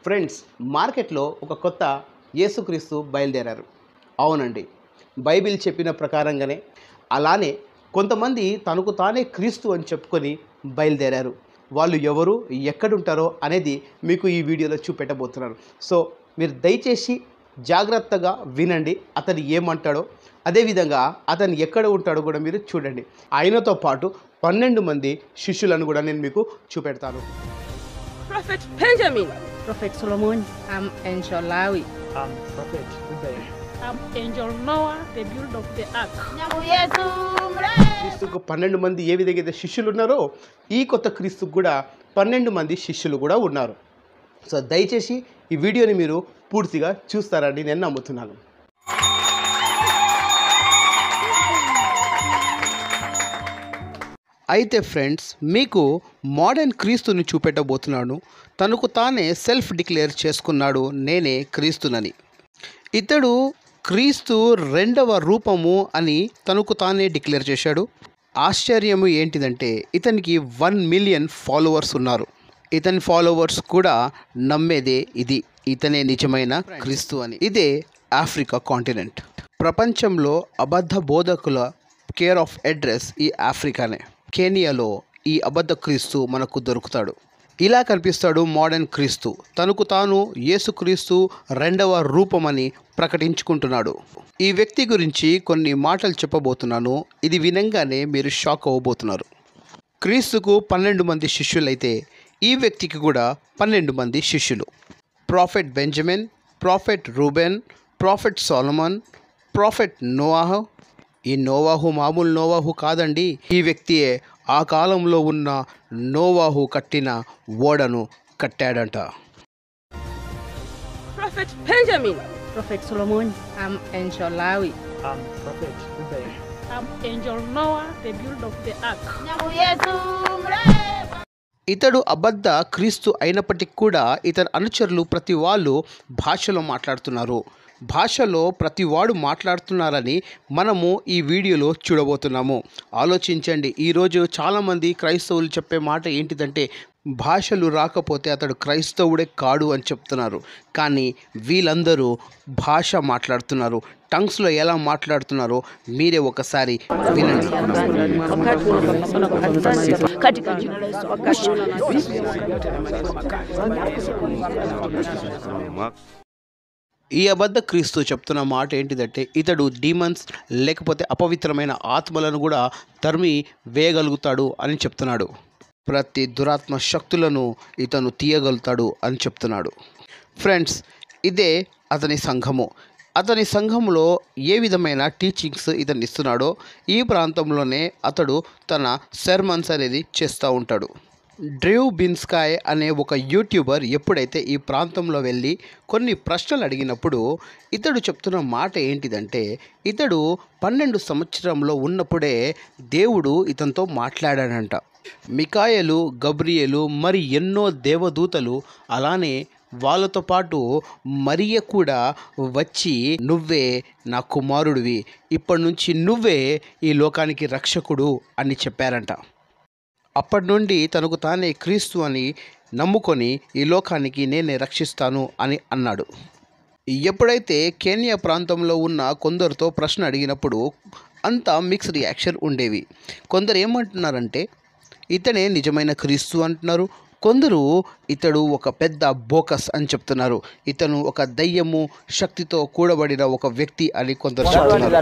Friends, మార్కెట్లో ఒక కొత్త యేసుక్రీస్తు బయలుదేరారు. అవునండి, బైబిల్ చెప్పిన ప్రకారంగానే అలానే కొంతమంది తనకు తానే క్రీస్తు అని చెప్పుకొని బయలుదేరారు. వాళ్ళు ఎవరు, ఎక్కడుంటారో అనేది మీకు ఈ వీడియోలో చూపెట్టబోతున్నాను. సో మీరు దయచేసి జాగ్రత్తగా వినండి, అతను ఏమంటాడో, అదేవిధంగా అతను ఎక్కడ ఉంటాడో కూడా మీరు చూడండి. ఆయనతో పాటు 12 మంది శిష్యులను కూడా నేను మీకు చూపెడతాను. Prophet Benjamin. Prophet Solomon. I'm Angel Lawi. I'm Prophet Ubay. I'm Angel Noah, the builder of the ark. క్రీస్తుకు 12 మంది ఏ విధంగా అయితే శిష్యులు ఉన్నారో, ఈ కొత్త క్రీస్తుకు కూడా 12 మంది శిష్యులు కూడా ఉన్నారు. సో దయచేసి ఈ వీడియోని మీరు పూర్తిగా చూస్తారని నేను నమ్ముతున్నాను. అయితే ఫ్రెండ్స్, మీకు మోడర్న్ క్రీస్తుని చూపెట్టబోతున్నాను. తనకు తానే సెల్ఫ్ డిక్లేర్ చేసుకున్నాడు, నేనే క్రీస్తునని. ఇతడు క్రీస్తు రెండవ రూపము అని తనకు తానే డిక్లేర్ చేశాడు. ఆశ్చర్యము ఏంటిదంటే ఇతనికి 1 మిలియన్ ఫాలోవర్స్ ఉన్నారు. ఇతని ఫాలోవర్స్ కూడా నమ్మేదే ఇది, ఇతనే నిజమైన క్రీస్తు అని. ఇదే ఆఫ్రికా కాంటినెంట్. ప్రపంచంలో అబద్ధ బోధకుల కేర్ ఆఫ్ అడ్రస్ ఈ ఆఫ్రికానే. కెనియాలో ఈ అబద్ధ క్రీస్తు మనకు దొరుకుతాడు. ఇలా కనిపిస్తాడు మోడర్న్ క్రీస్తు. తనకు తాను యేసుక్రీస్తు రెండవ రూపమని ప్రకటించుకుంటున్నాడు. ఈ వ్యక్తి గురించి కొన్ని మాటలు చెప్పబోతున్నాను. ఇది వినంగానే మీరు షాక్ అవ్వబోతున్నారు. క్రీస్తుకు 12 మంది శిష్యులైతే ఈ వ్యక్తికి కూడా 12 మంది శిష్యులు. Prophet Benjamin, prophet Reuben, prophet Solomon, prophet నోవాహు. ఈ నోవాహు మామూలు నోవాహు కాదండి. ఈ వ్యక్తియే ఆ కాలంలో ఉన్న నోవాహు కట్టిన ఓడను కట్టాడంట. Prophet Benjamin. Prophet Solomon. I'm Angel Lawi. I'm Prophet Ubay. I'm Angel Noah, the builder of the ark. ఇతడు అబద్ధ క్రీస్తు అయినప్పటికీ కూడా ఇతని అనుచరులు ప్రతి వాళ్ళు భాషలో మాట్లాడుతున్నారు. భాషలో ప్రతి వాడు మాట్లాడుతున్నారని మనము ఈ వీడియోలో చూడబోతున్నాము. ఆలోచించండి, ఈరోజు చాలామంది క్రైస్తవులు చెప్పే మాట ఏంటిదంటే భాషలు రాకపోతే అతడు క్రైస్తవుడే కాడు అని చెప్తున్నారు. కానీ వీళ్ళందరూ భాష మాట్లాడుతున్నారు. టంగ్స్లో ఎలా మాట్లాడుతున్నారో మీరే ఒకసారి వినండి. ఈ అబద్ధ క్రీస్తు చెప్తున్న మాట ఏంటిదంటే ఇతడు డీమన్స్ లేకపోతే అపవిత్రమైన ఆత్మలను కూడా తరిమి వేయగలుగుతాడు అని చెప్తున్నాడు. ప్రతి దురాత్మ శక్తులను ఇతను తీయగలుగుతాడు అని చెప్తున్నాడు. ఫ్రెండ్స్, ఇదే అతని సంఘము. అతని సంఘంలో ఏ విధమైన టీచింగ్స్ ఇతను ఇస్తున్నాడో ఈ ప్రాంతంలోనే అతడు తన సెర్మన్స్ అనేది చేస్తూ ఉంటాడు. డ్రూ బిన్స్కాయ్ అనే ఒక యూట్యూబర్ ఎప్పుడైతే ఈ ప్రాంతంలో వెళ్ళి కొన్ని ప్రశ్నలు అడిగినప్పుడు ఇతడు చెప్తున్న మాట ఏంటిదంటే ఇతడు 12 సంవత్సరంలో ఉన్నప్పుడే దేవుడు ఇతనితో మాట్లాడాడంట. మికాయలు, గబ్రియేలు మరి ఎన్నో దేవదూతలు అలానే వాళ్ళతో పాటు మరియ కూడా వచ్చి నువ్వే నా కుమారుడివి, ఇప్పటి నుంచి నువ్వే ఈ లోకానికి రక్షకుడు అని చెప్పారంట. అప్పటి నుండి తనకు తానే క్రీస్తు అని నమ్ముకొని ఈ లోకానికి నేనే రక్షిస్తాను అని అన్నాడు. ఎప్పుడైతే కెనియా ప్రాంతంలో ఉన్న కొందరితో ప్రశ్న అడిగినప్పుడు అంతా మిక్స్డ్ రియాక్షన్ ఉండేవి. కొందరు ఏమంటున్నారంటే ఇతనే నిజమైన క్రీస్తు అంటున్నారు. కొందరు ఇతడు ఒక పెద్ద బోకస్ అని చెప్తున్నారు. ఇతను ఒక దయ్యము శక్తితో కూడబడిన ఒక వ్యక్తి అని కొందరు చెప్తున్నారు.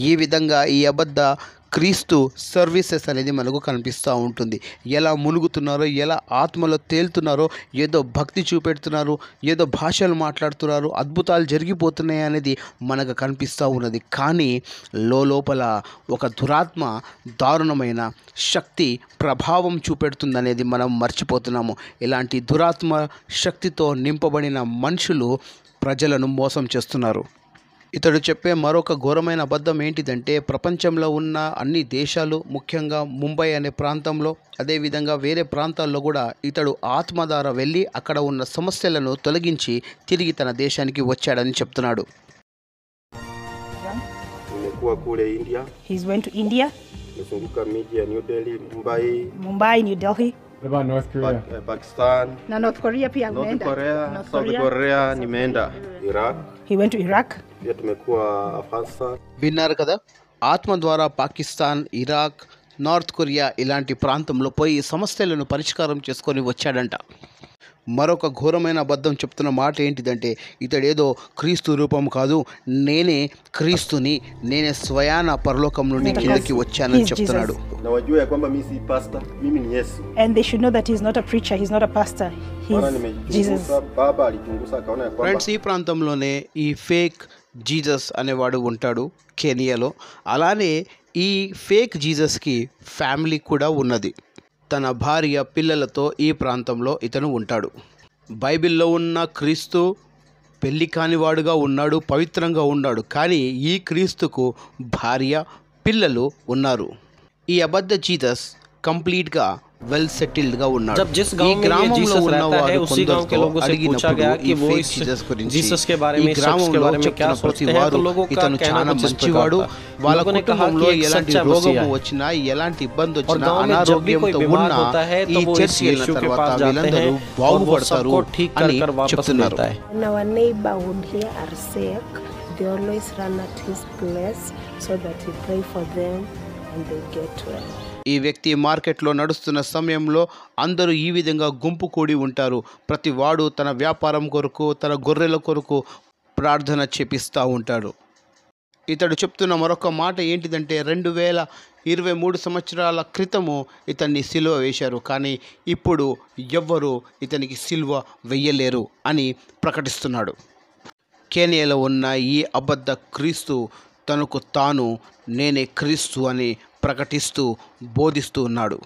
ఈ విధంగా ఈ అబద్ధ క్రీస్తు సర్వీసెస్ అనేది మనకు కనిపిస్తూ ఉంటుంది. ఎలా మునుగుతున్నారో, ఎలా ఆత్మలో తేలుతున్నారో, ఏదో భక్తి చూపెడుతున్నారు, ఏదో భాషలు మాట్లాడుతున్నారు, అద్భుతాలు జరిగిపోతున్నాయి అనేది మనకు కనిపిస్తూ ఉన్నది. కానీ లోపల ఒక దురాత్మ దారుణమైన శక్తి ప్రభావం చూపెడుతుందనేది మనం మర్చిపోతున్నాము. ఇలాంటి దురాత్మ శక్తితో నింపబడిన మనుషులు ప్రజలను మోసం చేస్తున్నారు. ఇతడు చెప్పే మరొక ఘోరమైన అబద్ధం ఏంటిదంటే ప్రపంచంలో ఉన్న అన్ని దేశాలు, ముఖ్యంగా ముంబై అనే ప్రాంతంలో, అదేవిధంగా వేరే ప్రాంతాల్లో కూడా ఇతడు ఆత్మ ద్వారా వెళ్ళి అక్కడ ఉన్న సమస్యలను తొలగించి తిరిగి తన దేశానికి వచ్చాడని చెప్తున్నాడు. He's went to India. Nimezunguka miji ya New Delhi, Mumbai. Mumbai, New Delhi. What about North Korea? Pakistan, Na North Korea pia North ameenda. Korea, North South Korea. Korea, nimeenda Iraq, He went to Iraq. pia tumekuwa Afghanistan. విన్నారు కదా, ఆత్మ ద్వారా Pakistan, Iraq, north Korea ఇలాంటి ప్రాంతంలో పోయి సమస్యలను పరిష్కారం చేసుకొని వచ్చాడంట. మరొక ఘోరమైన అబద్ధం చెప్తున్న మాట ఏంటిదంటే, ఇతడేదో క్రీస్తు రూపం కాదు, నేనే క్రీస్తుని, నేనే స్వయాన పరలోకం నుండి కిందకి వచ్చానని He's చెప్తున్నాడు. Na wajua ya kwamba mimi si pastor, mimi ni Yesu. And they should know that he's not a preacher, he's not a pastor. Maana He's Jesus. nimechunguza, baba alichunguza akaona ya kwamba friends, ఈ ప్రాంతంలోనే ఈ fake Jesus అనేవాడు ఉంటాడు కెనియాలో. అలానే ఈ fake జీసస్కి family కూడా ఉన్నది. తన భార్య పిల్లలతో ఈ ప్రాంతంలో ఇతను ఉంటాడు. బైబిల్లో ఉన్న క్రీస్తు పెళ్లి కానివాడుగా ఉన్నాడు, పవిత్రంగా ఉన్నాడు. కానీ ఈ క్రీస్తుకు భార్య, పిల్లలు ఉన్నారు. ఈ అబద్ధ జీసస్ కంప్లీట్గా వెల్ సెటిల్డ్గా ఉన్నాడు. जब जिस ఈ गांव में ये గ్రామంలో जीसस रहता ఉన్నవారు है उसी गांव के కొందరితో लोगों से पूछा అడిగినప్పుడు गया ఈ कि वो ఫేక్ इस జీసస్ గురించి, जीसस के बारे ఈ में, शख्स के గ్రామంలో बारे में क्या చెప్తున్న सोचते ప్రతి हैं, వారు तो लोगों का ఇతను कहना చాలా कुछ इस మంచివాడు, प्रकार था। వాళ్ళ लोगों ने कहा కుటుంబంలో कि एक ఎలాంటి सच्चा రోగము मसीहा है। వచ్చినా, ఎలాంటి ఇబ్బంది और వచ్చినా, गांव में जब भी कोई అనారోగ్యంతో बीमार ఉన్నా होता है ఈ तो वो इस చర్చి వెళ్ళిన यीशु के తర్వాత पास जाते వీళ్ళందరూ हैं और वो బాగుపడతారు सबको ठीक कर అని कर वापस చెప్తున్నారు. मिलता है। When our neighborhood here are sick, they always run at his place so that he pray for them and they get well. ఈ వ్యక్తి మార్కెట్లో నడుస్తున్న సమయంలో అందరూ ఈ విధంగా గుంపు కూడి ఉంటారు. ప్రతి వాడు తన వ్యాపారం కొరకు, తన గొర్రెల కొరకు ప్రార్థన చేపిస్తూ ఉంటాడు. ఇతడు చెప్తున్న మరొక మాట ఏంటిదంటే, 2023 సంవత్సరాల క్రితము ఇతన్ని సిలువ వేశారు, కానీ ఇప్పుడు ఎవ్వరూ ఇతనికి సిలువ వెయ్యలేరు అని ప్రకటిస్తున్నాడు. కెనియాలో ఉన్న ఈ అబద్ధ క్రీస్తు తనకు తాను నేనే క్రీస్తు అని ప్రకటిస్తూ బోధిస్తూ ఉన్నాడు.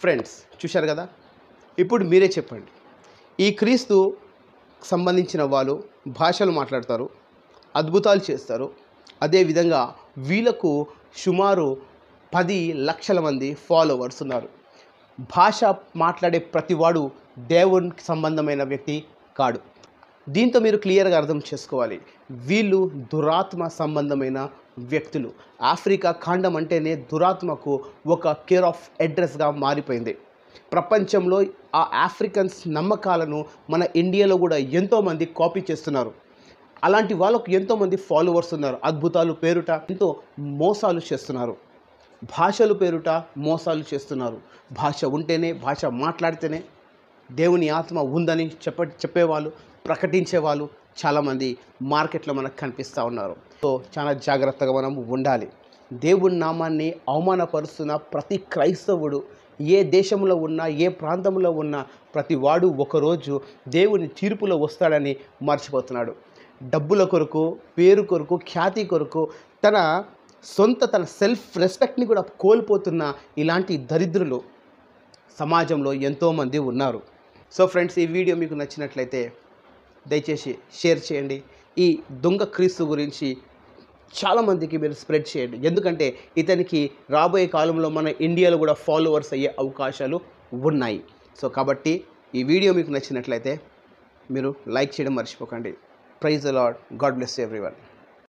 ఫ్రెండ్స్, చూశారు కదా, ఇప్పుడు మీరే చెప్పండి, ఈ క్రీస్తు సంబంధించిన వాళ్ళు భాషలు మాట్లాడతారు, అద్భుతాలు చేస్తారు. అదేవిధంగా వీళ్ళకు సుమారు 10 లక్షల మంది ఫాలోవర్స్ ఉన్నారు. భాష మాట్లాడే ప్రతివాడు దేవునికి సంబంధమైన వ్యక్తి కాడు. దీంతో మీరు క్లియర్గా అర్థం చేసుకోవాలి, వీళ్ళు దురాత్మ సంబంధమైన వ్యక్తులు. ఆఫ్రికా ఖండం అంటేనే దురాత్మకు ఒక కేర్ ఆఫ్ అడ్రస్గా మారిపోయింది. ప్రపంచంలో ఆ ఆఫ్రికన్స్ నమ్మకాలను మన ఇండియాలో కూడా ఎంతోమంది కాపీ చేస్తున్నారు. అలాంటి వాళ్ళకు ఎంతోమంది ఫాలోవర్స్ ఉన్నారు. అద్భుతాలు పేరుట ఎంతో మోసాలు చేస్తున్నారు. భాషలు పేరుట మోసాలు చేస్తున్నారు. భాష ఉంటేనే, భాష మాట్లాడితేనే దేవుని ఆత్మ ఉందని చెప్పేవాళ్ళు, ప్రకటించేవాళ్ళు చాలామంది మార్కెట్లో మనకు కనిపిస్తూ ఉన్నారు. సో చాలా జాగ్రత్తగా మనం ఉండాలి. దేవుని నామాన్ని అవమానపరుస్తున్న ప్రతి క్రైస్తవుడు ఏ దేశంలో ఉన్నా, ఏ ప్రాంతంలో ఉన్నా, ప్రతి వాడు ఒకరోజు దేవుని తీర్పులో వస్తాడని మర్చిపోతున్నాడు. డబ్బుల కొరకు, పేరు కొరకు, ఖ్యాతి కొరకు తన సెల్ఫ్ రెస్పెక్ట్ని కూడా కోల్పోతున్న ఇలాంటి దరిద్రులు సమాజంలో ఎంతోమంది ఉన్నారు. సో ఫ్రెండ్స్, ఈ వీడియో మీకు నచ్చినట్లయితే దయచేసి షేర్ చేయండి. ఈ దొంగ క్రీస్తు గురించి చాలామందికి మీరు స్ప్రెడ్ చేయండి. ఎందుకంటే ఇతనికి రాబోయే కాలంలో మన ఇండియాలో కూడా ఫాలోవర్స్ అయ్యే అవకాశాలు ఉన్నాయి. సో కాబట్టి ఈ వీడియో మీకు నచ్చినట్లయితే మీరు లైక్ చేయడం మర్చిపోకండి. Praise the Lord. God bless everyone.